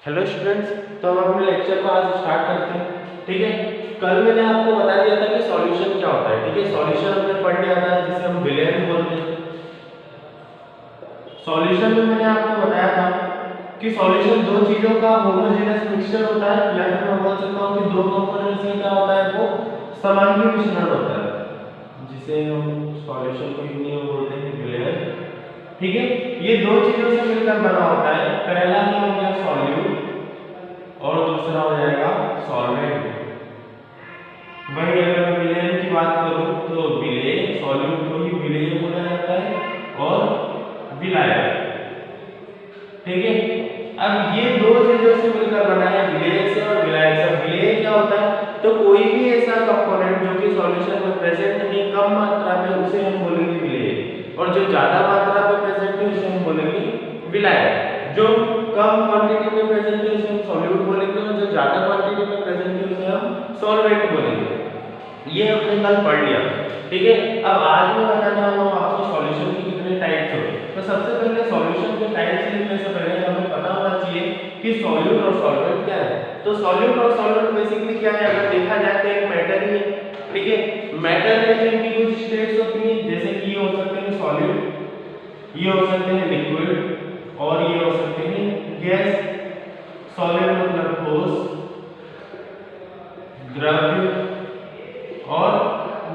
Hello students, तो हम अपने लेक्चर को आज स्टार्ट करते हैं। ठीक है, कल मैंने आपको बता दिया था कि सॉल्यूशन क्या होता है। ठीक है, सॉल्यूशन हमने पढ़ लिया था जिसे हम विलेयन बोलते हैं। सॉल्यूशन में मैंने आपको बताया था कि सॉल्यूशन दो चीजों का होमोजेनस मिक्सचर होता है, या फिर मैं बोल सकता हूँ कि दो कंपोनेंट्स में क्या होता है, वो समांगी मिश्रण होता है, जिसे हम सॉल्यूशन को हिंदी में बोलते हैं विलेयन। ठीक है, ये दो चीजों से मिलकर बना होता है। पहला क्या हो गया, सॉल्यूट, और दूसरा हो जाएगा सॉल्वेंट। वही अगर मैं विलेयन की बात करूं तो विलेय, सॉल्यूट को ही विलेय बोला जाता है और विलायक। ठीक है, अब ये दो चीजों से मिलकर बना है, विलेय से और विलायक से। विलेय क्या होता है, तो कोई भी ऐसा कंपोनेंट जो कि सॉल्यूशन में प्रेजेंट नहीं कम मात्रा में, उसे हम बोलेंगे विलेय, और जो ज्यादा मात्रा में प्रेजेंट है उसे हम बोलेंगे विलायक। जो कम क्वांटिटी में प्रेजेंट है उसे हम सॉल्यूट बोलेंगे, और जो ज्यादा क्वांटिटी में प्रेजेंट है उसे हम सॉल्वेंट बोलेंगे। ये हमने कल पढ़ लिया। ठीक है, अब आज मैं बताने वाला हूँ आपको सॉल्यूशन के कितने टाइप्स होते हैं। तो सबसे पहले सॉल्यूशन के टाइप्स लिखने से पहले हमें पता होना चाहिए कि सॉल्यूट और सॉल्वेंट क्या है। तो सॉल्यूट और सॉल्वेंट बेसिकली क्या है, अगर देखा जाए तो एक मैटर ही है। ठीक है, मैटर में जिनकी कुछ स्टेट्स होती हैं, जैसे कि ये हो सकते हैं सॉल्यूट, ये हो सकते हैं लिक्विड, और ये हो सकते हैं गैस। सॉलिड मतलब ठोस, द्रव्य और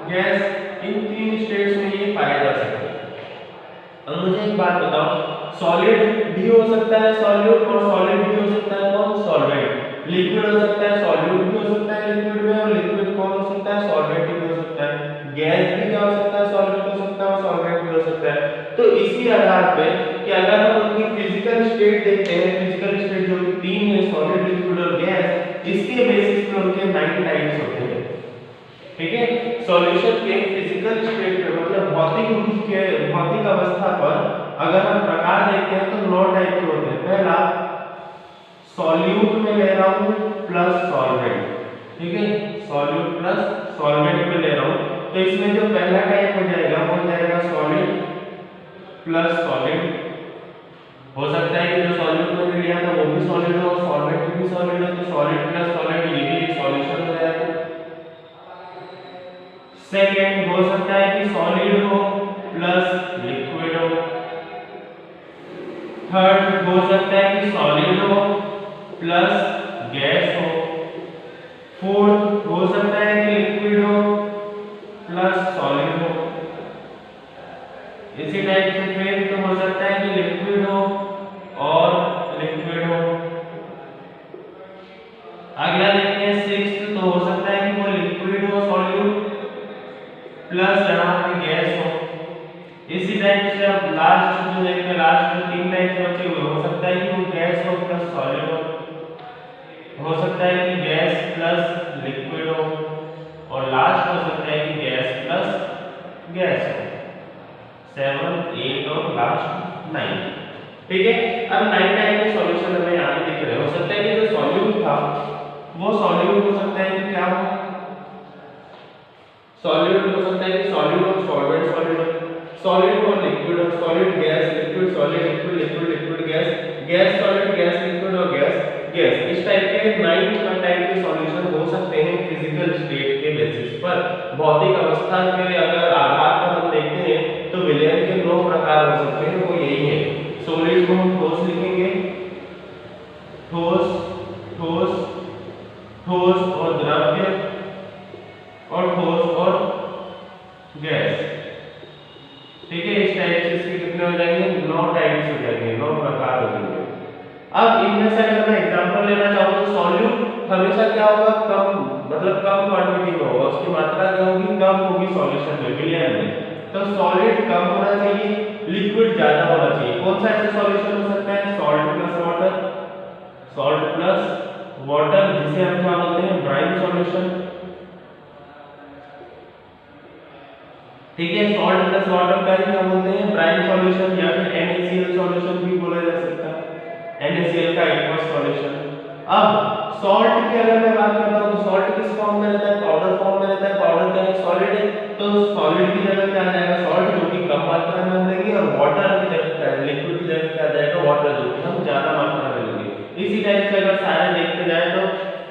गैस, इन तीन स्टेट्स में ये पाए जा सकते हैं। अब मुझे एक बात बताओ, सॉलिड भी हो सकता है सॉल्यूट, और सॉलिड भी हो सकता है कौन, सॉल्वेंट। लिक्विड हो सकता है सॉल्यूट भी हो सकता है लिक्विड में, और लिक्विड कौन हो सकता है, सॉल्वेंट भी हो सकता है। गैस भी क्या हो सकता है, सॉल्यूट हो सकता है और सॉल्वेंट भी हो सकता है। तो इसी आधार पे कि अगर हम उनकी फिजिकल स्टेट देखते हैं, फिजिकल स्टेट जो कि तीन है, सॉलिड, लिक्विड और गैस, इसके बेसिस पे उनके 9 टाइप्स होते हैं। ठीक है, सॉल्यूशन के फिजिकल स्टेट पे मतलब भौतिक रूप के भौतिक अवस्था पर अगर हम प्रकार देखते हैं तो 9 टाइप के होते हैं। पहला, सॉल्यूट में ले रहा हूं प्लस सॉल्वेंट। ठीक है, सॉल्यूट प्लस सॉल्वेंट में ले रहा हूं, तो इसमें जो पहला टाइप हो जाएगा वो हो जाएगा सॉलिड प्लस सॉलिड। हो सकता है कि जो सॉल्यूट में लिया था वो भी सॉलिड हो, सॉल्वेंट भी सॉलिड हो, तो सॉलिड प्लस सॉलिड ये भी एक सॉल्यूशन हो जाएगा। सेकेंड, हो सकता है कि सॉलिड हो प्लस लिक्विड हो। थर्ड, हो सकता है कि सॉलिड हो प्लस गैस हो। फोर्थ, हो सकता है कि लिक्विड हो प्लस सॉलिड हो। इसी टाइप से फिर तो हो सकता है कि लिक्विड हो और लिक्विड हो। अगला देखते हैं सिक्स्थ, तो हो सकता है कि वो लिक्विड हो सॉल्यूट प्लस यहाँ पे गैस हो। इसी टाइप से अब लास्ट जो देखते हैं, लास्ट जो 3 टाइप बचे हुए, हो सकता है कि वो गैस हो प्लस सॉलिड हो सकता है कि गैस प्लस लिक्विड हो, और लास्ट हो सकता है कि गैस प्लस गैस हो। 7, 8 और लास्ट 9। ठीक है, अब 9 टाइप के सॉल्यूशन हमें यहाँ पे दिख रहे हैं। हो सकता है कि जो सॉल्यूट था वो सॉल्यूट हो सकता है कि क्या हो, सॉल्यूट हो सकता है कि सॉलिड और सॉल्वेंट सॉलिड हो, सॉलिड और लिक्विड और solid gas liquid solid liquid liquid liquid gas gas solid gas liquid और गैस गैस। इस टाइप के 9 टाइप के सॉल्यूशन हो सकते हैं फिजिकल स्टेट के बेसिस पर। भौतिक अवस्था के अगर आधार पर हम देखते हैं तो विलेयन के 9 प्रकार हो सकते हैं, वो यही है। सॉलिड को हम ठोस लिखेंगे, ठोस ठोस ठोस और द्रव्य, और ठोस और गैस। ठीक है, इस टाइप से इसके कितने हो जाएंगे, 9 टाइप्स हो जाएंगे, 9 प्रकार हो जाएंगे। अब इनमें से अगर मैं एग्जांपल लेना चाहूँ तो सॉल्यूट हमेशा क्या होगा, कम मतलब कम क्वांटिटी में होगा, उसकी मात्रा क्या होगी, कम होगी सॉल्यूशन में, विलेयन में। तो सॉलिड कम होना चाहिए, लिक्विड ज्यादा होना चाहिए। कौन सा ऐसा सॉल्यूशन हो सकता है, salt plus water, salt plus water, जिसे हम क्या बोलते हैं, ब्राइन सॉल्यूशन। ठीक है, सॉल्ट प्लस वाटर का ही क्या बोलते हैं, ब्राइन सॉल्यूशन, या फिर NaCl सॉल्यूशन भी बोला जा सकता है, NaCl का एक्वस सॉल्यूशन। अब सॉल्ट की अगर मैं बात करता हूं तो सॉल्ट किस फॉर्म में रहता है, पाउडर फॉर्म में रहता है। पाउडर क्या है, सॉलिड है, तो सॉलिड की जगह क्या आ जाएगा, सॉल्ट, जो कि कम मात्रा में हम लेंगे, और वाटर की जगह क्या है, लिक्विड की जगह क्या आ जाएगा, वाटर, जो कि हम ज्यादा मात्रा में लेंगे। इस इसी टाइप से अगर सारे देखते जाए तो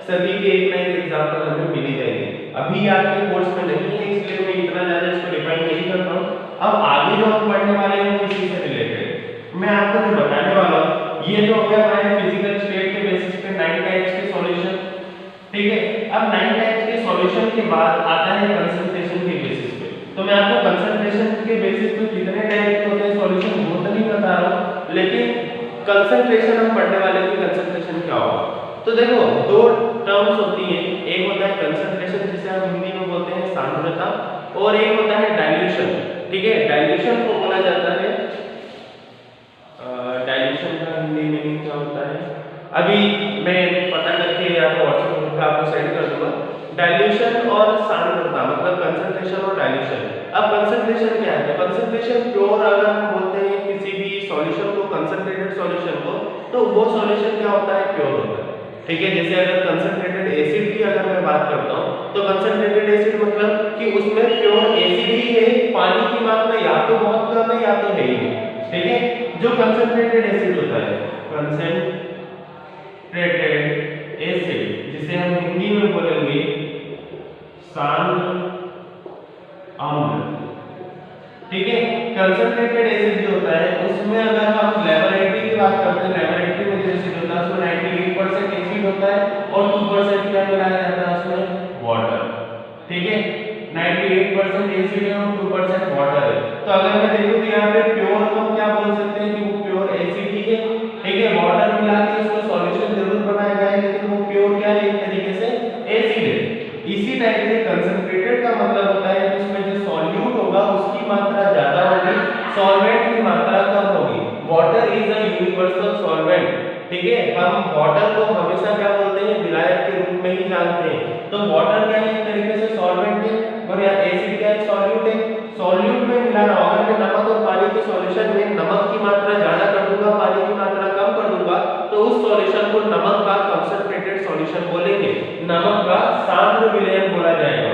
सभी के एक ना एक एग्जांपल हमें मिल ही जाएंगे। अभी आपके कोर्स में नहीं है इसलिए मैं इतना ज्यादा इसको डिफाइन नहीं कर रहा हूँ। अब आगे जो हम पढ़ने वाले हैं वो इसी से रिलेटेड मैं आपको जो बताने वाला हूँ ये जो हो गया हमारे फिजिकल स्टेट के बेसिस पे 9 टाइप्स के सॉल्यूशन, ठीक है। अब 9 टाइप्स के सॉल्यूशन के बाद आता है कंसंट्रेशन के बेसिस पे। तो मैं आपको कंसंट्रेशन के बेसिस पे कितने टाइप के होते हैं सॉल्यूशन वो तो नहीं बता रहा हूँ, लेकिन कंसंट्रेशन हम पढ़ने वाले हैं कि कंसंट्रेशन क्या होगा। तो देखो दो टर्म्स होती हैं, एक होता है कंसंट्रेशन जिसे हम हिंदी में बोलते हैं सांद्रता, और एक होता है डाइल्यूशन, ठीक है। डाइल्यूशन को बोला जाता है डाइल्यूशन का हिंदी मीनिंग क्या होता है अभी मैं पता करके या तो व्हाट्सएप ग्रुप पे आपको सेंड कर दूंगा। डाइल्यूशन और सांद्रता मतलब कंसंट्रेशन और डाइल्यूशन। अब कंसंट्रेशन क्या है? कंसंट्रेशन प्योर अगर हम बोलते हैं किसी भी सॉल्यूशन को, कंसंट्रेटेड सॉल्यूशन को, तो वो सॉल्यूशन क्या होता है? प्योर होता है, ठीक है। जैसे अगर कंसंट्रेटेड एसिड की अगर मैं बात करता हूँ तो कंसंट्रेटेड एसिड मतलब कि उसमें प्योर एसिड ही है, पानी की मात्रा या तो बहुत कम है या तो है ही नहीं, ठीक है। जो कंसंट्रेटेड एसिड होता है, कंसंट्रेटेड एसिड जिसे हम हिंदी में बोलेंगे सांद्र अम्ल, ठीक है। कंसंट्रेटेड एसिड जो होता है उसमें अगर हम लेबोरेटरी की बात करते हैं, लेबोरेटरी में जो एसिड होता है उसमें 98% एसिड होता है और 2% क्या मिलाया जाता है उसमें? वाटर, ठीक है। 98% एसिड है और 2% वाटर है। तो अगर मैं देखूं तो यहाँ पे प्योर हम क्या बोल सकते हैं कि वो प्योर एसिड ही है, ठीक है। वाटर मिला के उसका सॉल्यूशन जरूर बनाया जाए लेकिन वो प्योर क्या है? एक तरीके से एसिड है। इसी टाइप से कंसंट्रेटेड का मतलब होता है कि उसमें जो सॉल्यूट होगा उसकी मात्रा ज्यादा होगी, सॉल्वेंट की मात्रा कम होगी। Water is a universal solvent, ठीक है। हम वाटर को हमेशा क्या बोलते हैं? विलायक के रूप में ही जानते हैं। तो वाटर क्या है? एक तरीके से सॉल्वेंट है और या एसिड क्या है? सॉल्यूट है। सॉल्यूट में मिलाना, अगर मैं नमक और पानी के सॉल्यूशन में नमक की मात्रा ज्यादा कर दूंगा, पानी की मात्रा कम कर दूंगा, तो उस सॉल्यूशन को नमक का कंसंट्रेटेड सॉल्यूशन बोलेंगे, नमक का सांद्र विलयन बोला जाएगा।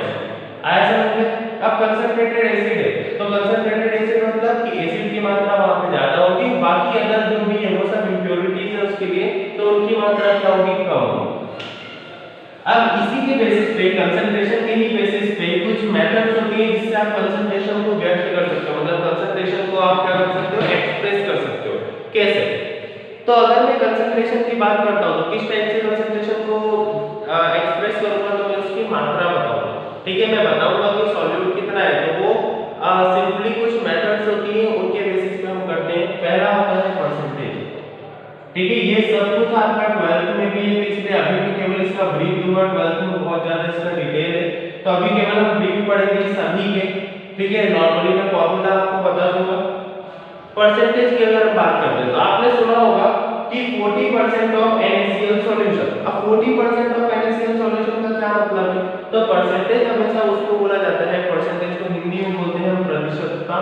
आया समझ में? अब कंसंट्रेटेड एसिड है तो कंसंट्रेटेड एसिड मतलब कि एसिड की मात्रा वहां पे ज्यादा होगी, बाकी अगर जो भी है वो सब इंप्योरिटीज है उसके लिए, तो उनकी मात्रा क्या होगी? कम होगी। अब इसी के बेसिस पे, कंसंट्रेशन के ही बेसिस पे कुछ मेथड्स होती है जिससे आप कंसंट्रेशन को व्यक्त कर सकते हो, मतलब कंसंट्रेशन को आप क्या कर सकते हो? एक्सप्रेस कर सकते हो। कैसे? तो अगर मैं कंसंट्रेशन की बात करता हूं तो किस टाइप से कंसंट्रेशन को एक्सप्रेस करूंगा, तो मैं उसकी मात्रा बताऊंगा, ठीक है। मैं बताऊंगा कि सॉल्यूट कितना है, तो वो सिंपली कुछ मेथड्स होती हैं उनके बेसिस पे हम करते हैं। पहला होता है परसेंटेज, ठीक है। ये सब कुछ आपका 12th में भी है, इसलिए अभी भी केवल इसका ब्रीफ दूंगा। 12th में बहुत ज्यादा इसका डिटेल है, तो अभी केवल हम ब्रीफ पढ़ेंगे सभी के, ठीक है। नॉर्मली मैं फॉर्मूला आपको बता दूंगा। परसेंटेज की अगर हम बात करते हैं तो आपने सुना होगा कि 40% ऑफ NaCl सॉल्यूशन। अब 40% ऑफ NaCl सॉल्यूशन का क्या मतलब है? तो परसेंटेज हमेशा उसको बोला जाता है, परसेंटेज को हिंदी में बोलते हैं हम प्रतिशतता,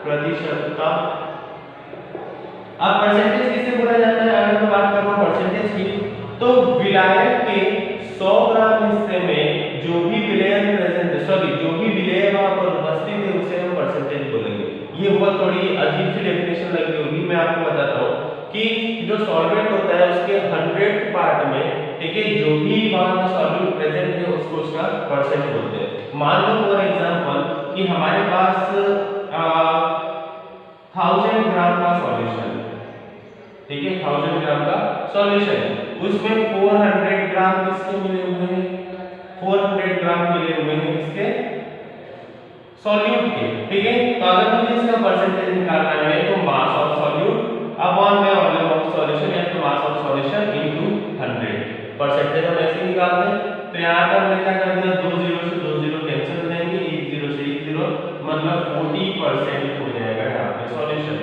प्रतिशतता। अब परसेंटेज किसे बोला जाता है? अगर मैं बात करूं परसेंटेज की, तो विलायक के 100 ग्राम हिस्से में जो भी विलयन प्रेजेंट है, सॉरी जो भी विलय वहां पर उपस्थित है उसे हम परसेंटेज बोलेंगे। ये बहुत थोड़ी अजीब सी डेफिनेशन लगी होगी, मैं आपको बताता हूं कि जो सॉल्वेंट होता है उसके 100 पार्ट में, ठीक है, जो भी वहां पर सॉल्यूट प्रेजेंट है उसको उसका परसेंट बोलते हैं। मान लो फॉर एग्जांपल कि हमारे पास 1000 ग्राम का सॉल्यूशन, ठीक है, 1000 ग्राम का सॉल्यूशन है, उसमें 400 ग्राम किसके मिले हुए हैं? 400 ग्राम मिले हुए हैं इसके सॉल्यूट के, ठीक है। तो अगर मुझे इसका परसेंटेज निकालना है तो मास ऑफ सॉल्यूट अपॉन में वॉल्यूम ऑफ सॉल्यूशन या तो mass of solution into 100। Percentage हम ऐसे निकालते हैं। तो यहां पर हमने क्या कर दिया? 2 0 से 2 0 कैंसिल हो जाएंगे, 1 0 से 1 0, मतलब 40% हो जाएगा यहां पे सॉल्यूशन।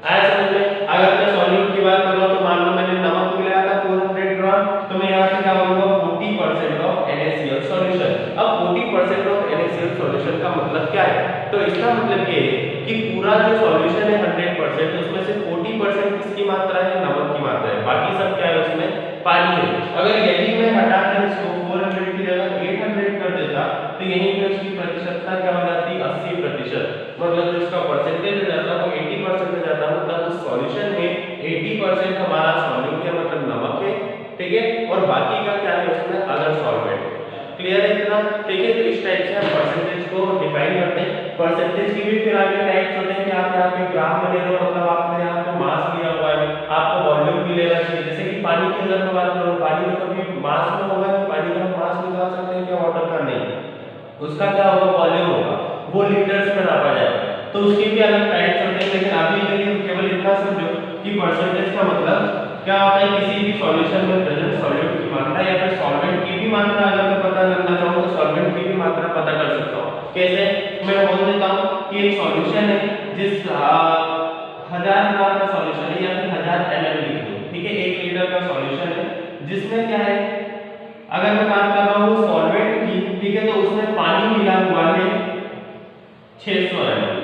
आया समझ में? अगर मैं सॉल्यूट की बात करूं तो मान लो मैंने नमक मिलाया था 400 ग्राम, तो मैं यहां से क्या बोलूंगा? 40% ऑफ NaCl सॉल्यूशन। अब 40% ऑफ NaCl सॉल्यूशन का मतलब क्या है? तो इसका मतलब ये है कि पूरा जो सॉल्यूशन है 100%, उसमें से 40% किसकी मात्रा है? नमक की मात्रा है, बाकी सब क्या है? उसमें पानी है। अगर यही मैं हटाकर इसको 400 की जगह 800 कर देता तो यहीं पे उसकी प्रतिशतता क्या हो जाती? 80%, मतलब जो इसका परसेंटेज हो जाता है वो 80% हो जाता है, मतलब उस सॉल्यूशन में 80% हमारा सॉल्यूट ठीक है, और बाकी का क्या है उसमें अदर सॉल्वेंट। क्लियर है इतना? ठीक है, तो इस टाइप से हम परसेंटेज को डिफाइन करते हैं। परसेंटेज की भी फिर आगे टाइप्स होते हैं कि आप यहाँ पे ग्राम में ले रहे हो, मतलब आपने यहाँ पे मास लिया हुआ है, आपको वॉल्यूम भी लेना चाहिए। जैसे कि पानी की अगर मैं बात करूँ, पानी में कभी मास में होगा कि पानी का मास निकाल सकते हैं क्या? वाटर का नहीं, उसका क्या होगा? वॉल्यूम होगा, वो लीटर्स में नापा जाएगा। तो उसकी भी अलग टाइप्स होते हैं, लेकिन अभी के लिए केवल इतना समझो कि परसेंटेज का मतलब क्या होता है? किसी भी सॉल्यूशन में प्रेजेंट सॉल्यूट की मात्रा या फिर सॉल्वेंट की भी मात्रा अगर मैं पता करना चाहूँ तो सॉल्वेंट की भी मात्रा पता कर सकता हूँ। कैसे? मैं बोल देता हूँ कि एक सॉल्यूशन है जिस 1000 ग्राम का सॉल्यूशन है या फिर 1000 ml लिख दो, ठीक है, 1 लीटर का सॉल्यूशन है जिसमें क्या है, अगर मैं बात कर रहा हूँ सॉल्वेंट की, ठीक है, तो उसमें पानी मिला हुआ है 600 ml,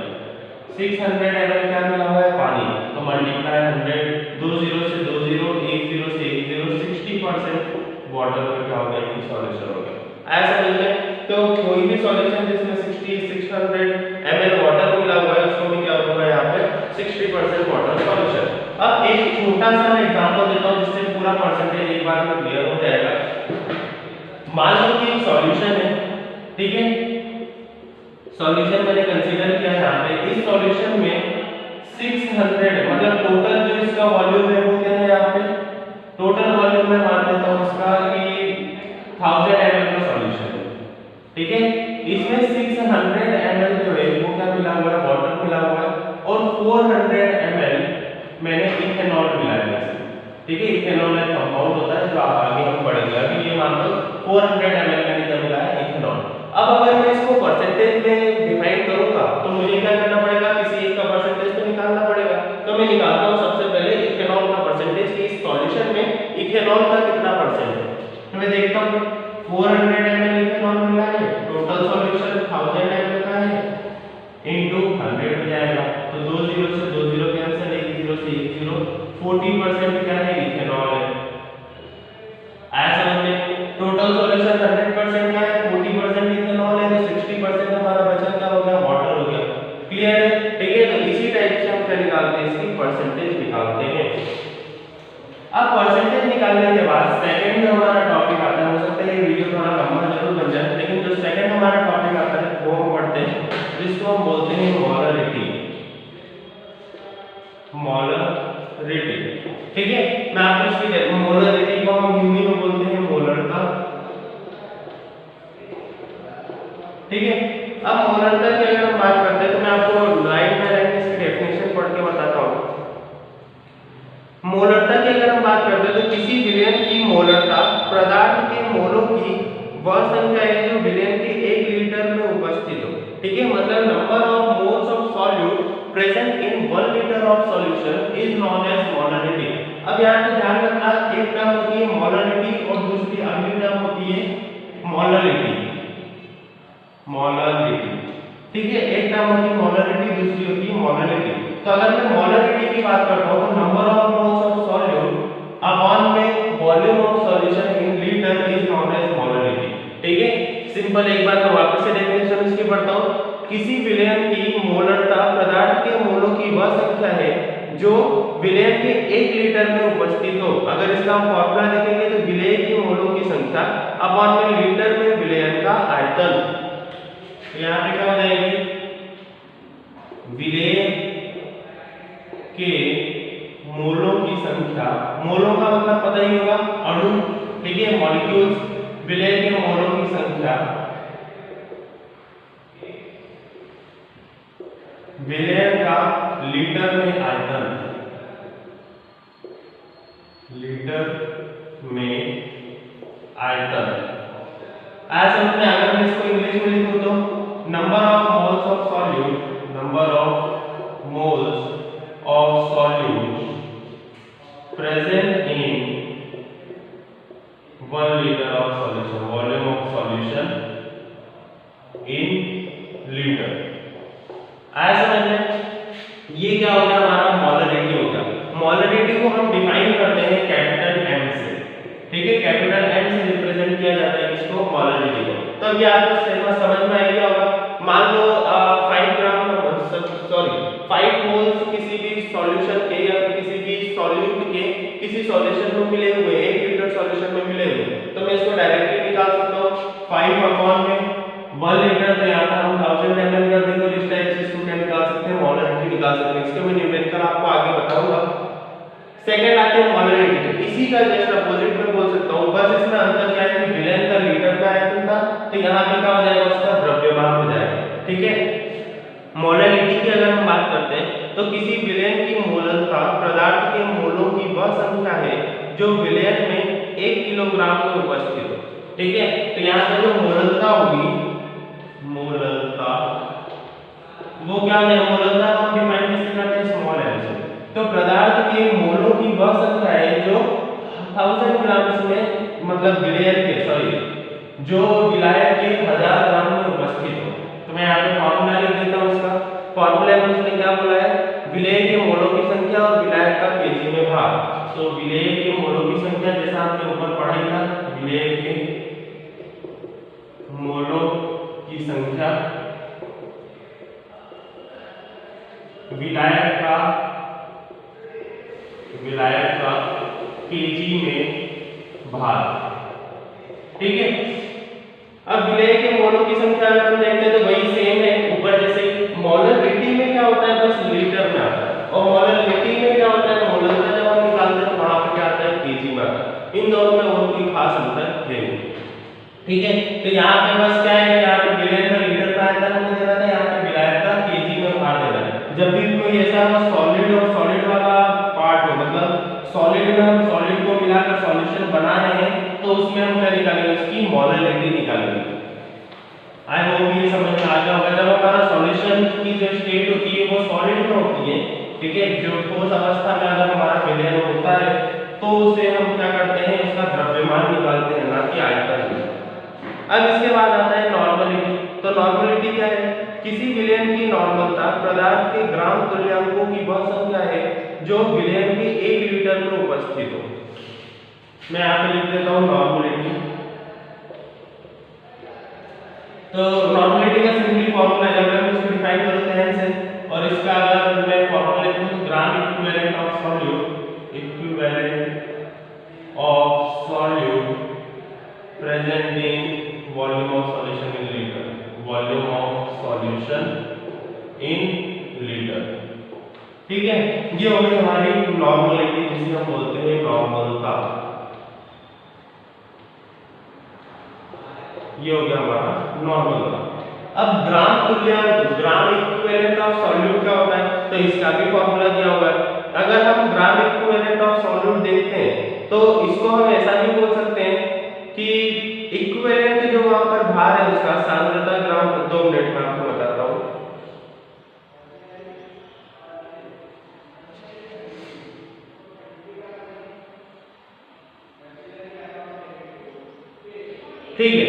600 ml क्या मिला हुआ है? पानी। तो मल्टीप्लाई 100, 20 से 20, 10 से 10, 60% वाटर का क्या होगा? ये सॉल्यूशन हो गया। ऐसा समझ लें। तो कोई भी सॉल्यूशन जिसमें 600 ml वाटर मिला हुआ है उसको भी क्या होगा? यहाँ पे 60% वाटर सॉल्यूशन। अब एक छोटा सा एग्जांपल देता हूँ जिससे पूरा परसेंटेज एक बार में क्लियर हो जाएगा। मान लो कि एक सॉल्यूशन है, ठीक है, सॉल्यूशन मैंने कंसीडर किया यहाँ पे, इस सॉल्यूशन में 600 मतलब टोटल जो इसका वॉल्यूम है वो क्या है? यहाँ पे टोटल वॉल्यूम में मान लेता हूँ इसका कि 1000 ml का सॉल्यूशन है, ठीक है, इसमें 600 ml जो है वो क्या मिला हुआ है? वाटर मिला हुआ है, और 400 ml मैंने इथेनॉल मिलाया है, ठीक है, इथेनॉल एक कंपाउंड होता है जो आगे हम पढ़ेंगे। अभी ये मान लो 400 ml मैंने क्या मिलाया है? इथेनॉल। अब अगर मैं इसको परसेंटेज में डिफाइन करूंगा तो मुझे क्या करना पड़ेगा? किसी एक का परसेंटेज तो निकालना पड़ेगा। तो मैं निकालता हूं सबसे पहले इथेनॉल का परसेंटेज कि इस सॉल्यूशन में इथेनॉल का कितना परसेंट है। तो मैं देखता हूं 400 ml इथेनॉल मिला है, टोटल सॉल्यूशन 1000 ml का है, इनटू 100 हो जाएगा। तो 20 से 20 कैंसिल, 10 से 10, 40% क्या है? इथेनॉल है। ऐसा हमने टोटल सॉल्यूशन 100% का है, 40% इथेनॉल है, तो 60% हमारा बचा क्या हो गया? वाटर हो गया। क्लियर है? ठीक है, तो इसी टाइप से हम क्या निकालते हैं? इसकी परसेंटेज निकालते हैं। अब परसेंटेज निकालने के बाद सेकंड जो हमारा टॉपिक आता है, हो सकता है ये वीडियो थोड़ा लंबा जरूर बन जाए, लेकिन जो सेकंड हमारा टॉपिक आता है वो हम पढ़ते हैं जिसको हम बोलते हैं मोलरिटी। मोलरिटी, ठीक है, मैं आपको इसकी मोलरिटी को हम हिंदी में बोलते हैं मोलरता, ठीक है। अब मोलरता की अगर हम बात करते हैं तो मैं आपको लाइन बाय लाइन इसकी डेफिनेशन पढ़ के बताता हूँ। मोलरता की अगर हम बात करते हैं तो किसी विलयन की मोलरता पदार्थ के मोलों की वह संख्या है जो विलयन के 1 लीटर में उपस्थित हो, ठीक है, मतलब number of moles of solute present in 1 litre of solution is known as molarity. अब यहाँ पे ध्यान रखना, एक टर्म होती है मोलरिटी और दूसरी अगली टर्म होती है मोलरिटी। मोलरिटी, ठीक है, एक टर्म होती है मोलरिटी, दूसरी होती है मोलरिटी। तो अगर मैं मोलरिटी की बात करता हूं तो number of moles of solute upon में volume of solution in litre is known as molarity, ठीक है। सिंपल, एक बार मैं वापस से डेफिनेशन इसकी पढ़ता हूं। किसी विलयन की मोलरता पदार्थ के मोलों की वह संख्या है जो विलयन के 1 लीटर में उपस्थित हो। अगर इसका हम फॉर्मूला देखेंगे तो विलय की मोलों की संख्या अपॉन में लीटर में विलयन का आयतन, यहाँ पे क्या हो जाएगी? विलय के मोलों की संख्या, मोलों का मतलब पता ही होगा अणु, ठीक है, मॉलिक्यूल्स, विलय के मोलों की संख्या, विलयन का लीटर में आयतन, लीटर में आयतन। ऐसे में अगर मैं इसको इंग्लिश में लिखूं तो number of moles of solute, number of moles of solute present in 1 liter of solution, volume of solution in liter। ऐसा समझे? ये क्या हो गया? हमारा मोलरिटी हो गया। मोलरिटी को हम डिफाइन करते हैं कैपिटल M से, ठीक है, कैपिटल M से रिप्रेजेंट किया जाता है इसको, मोलरिटी को। तो अभी आपको समझ में आ गया होगा। मान लो 5 ग्राम सॉरी 5 मोल्स किसी भी सॉल्यूशन के या किसी भी सॉल्यूट के किसी सॉल्यूशन में मिले हुए, 1 लीटर सॉल्यूशन क्वेश्चन में मिलेंगे। तो मैं इसको डायरेक्टली निकाल सकता हूँ 5 अपॉन में 1 लीटर, तो यहाँ पर हम 1000 ml कर देंगे और इस टाइप से इसको क्या निकाल सकते हैं, मोलरिटी निकाल सकते हैं। इसके मैं न्यूमेरिकल आपको आगे बताऊंगा। सेकंड आते हैं मोलरिटी, इसी का जस्ट अपोजिट में बोल सकता हूँ, बस इसमें अंतर क्या है कि विलेन का लीटर में आयतन था, तो यहाँ पे क्या हो जाएगा, उसका द्रव्यमान हो जाएगा। ठीक है, मोलरिटी की अगर हम बात करते हैं तो किसी विलेन की मोलरता पदार्थ के मोलों की वह संख्या है जो विलेन में 1 किलोग्राम में उपस्थित हो। ठीक है, तो यहाँ पे जो मोलरता होगी, मोलरता वो क्या है, मोलरता हम डिफाइन कैसे करते हैं, स्मॉल एम से। तो पदार्थ के मोलों की वह संख्या है जो 1000 ग्राम में, मतलब विलेन के जो विलायक के 1000 ग्राम में उपस्थित हो। तो मैं यहाँ पे फॉर्मूला लिख देता हूँ इसका। फॉर्मूला में उसने क्या बोला है, विलेय के मोलों की संख्या और विलायक का केजी में भाग। तो विलेय के मोलों की संख्या जैसा आपने ऊपर पढ़ा ही था, विलेय के मोलों की संख्या विलायक का केजी में भाग। ठीक है, अब विलेय के मोलों की संख्या अगर हम देखते हैं तो वही सेम है ऊपर जैसे। मोलरिटी में क्या होता है, बस लीटर में आता है, और मोलरिटी में क्या होता है, मोलरता जब हम निकालते हैं तो वहां पे क्या आता है, केजी में आता है। इन दोनों में और कोई खास अंतर है नहीं। ठीक है, तो यहाँ पे बस क्या है, यहाँ पे विलेय का लीटर का आयतन हमें देना था, यहाँ पे विलायक का केजी में भार देना है। जब भी कोई ऐसा सॉलिड और सॉलिड वाला पार्ट हो, मतलब सॉलिड में हम सॉलिड को मिलाकर सॉल्यूशन बना रहे हैं, तो उसमें हम क्या निकालेंगे, उसकी मोलरिटी निकालेंगे। आई होप ये समझ में आ गया होगा। जब हमारा सॉल्यूशन की जो स्टेट होती है वो सॉलिड में होती है, ठीक है, जो ठोस अवस्था में अगर हमारा विलयन होता है तो उसे हम क्या करते हैं, उसका द्रव्यमान निकालते हैं, ना कि आयतन। अब इसके बाद आता है नॉर्मलिटी। तो नॉर्मलिटी क्या है, किसी विलयन की नॉर्मलता पदार्थ के ग्राम तुल्यांकों की वह संख्या है जो विलयन के 1 लीटर में उपस्थित हो। मैं यहाँ पे लिख देता हूँ नॉर्मलिटी। तो नॉर्मलिटी का सिंपली फॉर्मूला जब मैं इसको डिफाइन करूँ ध्यान से, और इसका अगर मैं फॉर्मूला लिखूँ तो gram equivalent of solute, equivalent of solute present in volume of solution in litre, volume of solution in litre. ठीक है, ये हो गई हमारी नॉर्मलिटी, जिसे हम बोलते हैं नॉर्मलता। ये हो गया हमारा नॉर्मलता। अब ग्राम तुल्यांक, ग्राम इक्विवेलेंट ऑफ सॉल्यूट क्या होता है, तो इसका भी फॉर्मूला दिया हुआ है। अगर हम ग्राम इक्विवेलेंट ऑफ सॉल्यूट देखते हैं तो इसको हम ऐसा भी बोल सकते हैं कि इक्विवेलेंट जो वहां पर भार है उसका सांद्रता ग्राम, 2 मिनट में आपको बताता हूं। ठीक है,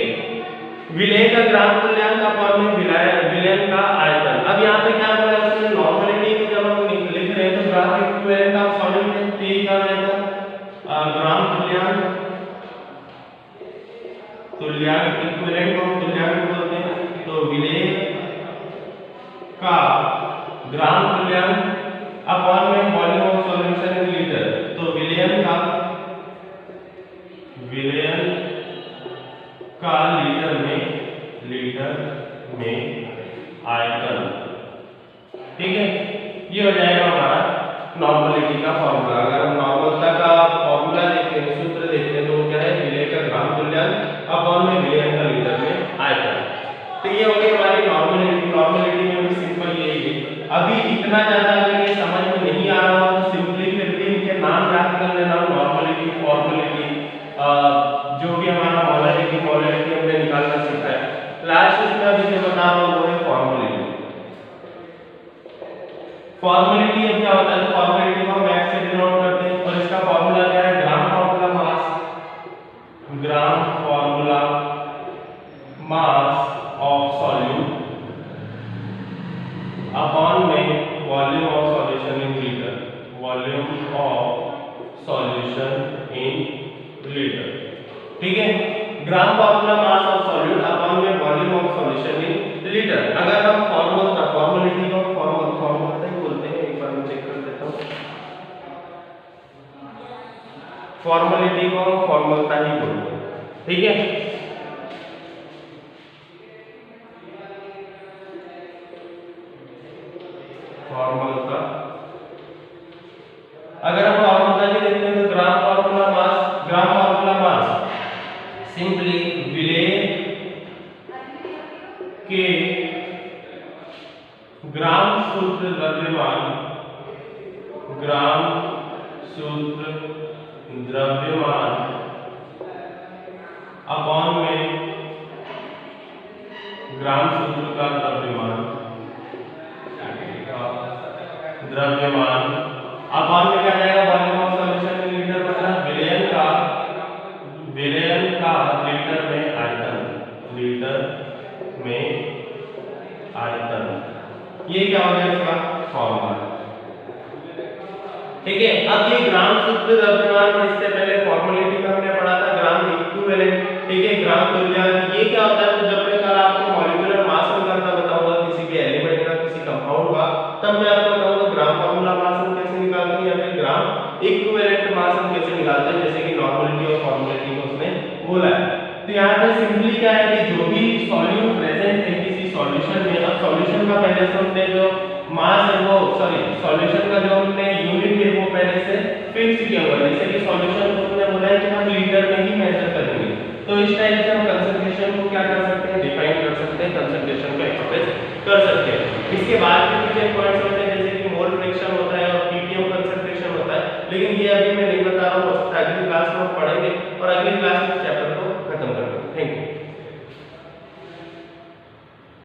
विलय का ग्राम तुल्यांक अपॉन में विलयन का आयतन। अब यहाँ पे क्या बोला है उसने, नॉर्मलिटी में जब हम लिख रहे हैं तो ग्राम इक्विवेलेंट ऑफ सॉल्यूट है, तो क्या रहेगा, ग्राम तुल्यांक, तुल्यांक इक्विवेलेंट को तुल्यांक बोलते हैं, तो विलय का ग्राम तुल्यांक अपॉन में volume of solution in litre. तो विलयन का लीटर में आयतन। ठीक है, ये हो जाएगा हमारा नॉर्मलिटी का फॉर्मूला। अगर हम नॉर्मलता का फॉर्मूला देखते हैं, सूत्र देखते हैं, तो क्या है, विलय का ग्राम तुल्यांक अपॉन में विलयन का लीटर में आयतन। तो ये हो गई हमारी नॉर्मलिटी। नॉर्मलिटी में भी सिंपल यही है। अभी इतना ज्यादा अगर ये समझ में नहीं आ रहा हो तो सिंपली फिर भी इनके नाम याद कर लेना, नॉर्मलिटी, फॉर्मलिटी, जो भी हमारा मोलरिटी हमने निकालना सीखा है। लास्ट इसमें अभी जो बता रहा हूँ वो है फॉर्मलिटी। फॉर्मलिटी अब क्या होता है, फॉर्मलिटी को हम x से डिनोट करते हैं, और इसका फॉर्मूला क्या है, gram formula mass of solute upon में volume of solution in litre, volume of solution in litre. ठीक है, gram formula mass of solute upon में volume of solution in litre. अगर हम फॉर्मूलिटी को फॉर्मूला से बोलते हैं, एक बार मैं चेक कर देता हूं। फॉर्मेलिटी को हम फॉर्मलता ही बोलते हैं, ठीक है। फॉर्मलता, अगर हम फॉर्मलता की देखते हैं तो ग्राम फॉर्मूला मास सिंपली विलेय के ग्राम सूत्र द्रव्यमान अपॉन में ग्राम सूत्र का द्रव्यमान अपॉन में क्या जाएगा, volume of solution in litre, मतलब विलयन का लीटर में आयतन, ये क्या हो गया इसका फॉर्मूला, ठीक है। अब ये ग्राम शुद्ध द्रव्यमान, और इससे पहले फॉर्मेलिटी में हमने पढ़ा था ग्राम इक्विवेलेंट, ठीक है, ग्राम तुल्यांक। ये क्या होता है, तो जब मैं कल आपको मॉलिक्यूलर मास निकालना बताऊंगा किसी भी एलिमेंट का, किसी कंपाउंड का, तब मैं आपको बताऊंगा ग्राम फॉर्मूला मास हम कैसे निकालते हैं या फिर ग्राम इक्विवेलेंट मास हम कैसे निकालते हैं, जैसे कि नॉर्मलिटी और फॉर्मेलिटी में उसने बोला है। तो यहाँ पे सिंपली क्या है कि जो भी सॉल्यूट प्रेजेंट है किसी सॉल्यूशन में, अब सॉल्यूशन का पहले से हमने जो मास है वो सॉल्यूशन का जो हमने यूनिट है वो पहले से फिक्स किया हुआ है, जैसे कि सॉल्यूशन को हमने बोला है कि हम लीटर में ही मेजर करेंगे, तो इस टाइप से हम कंसंट्रेशन को क्या कर सकते हैं, डिफाइन कर सकते हैं, कंसंट्रेशन को एक्सप्रेस कर सकते हैं। इसके बाद के कुछ पॉइंट्स होते हैं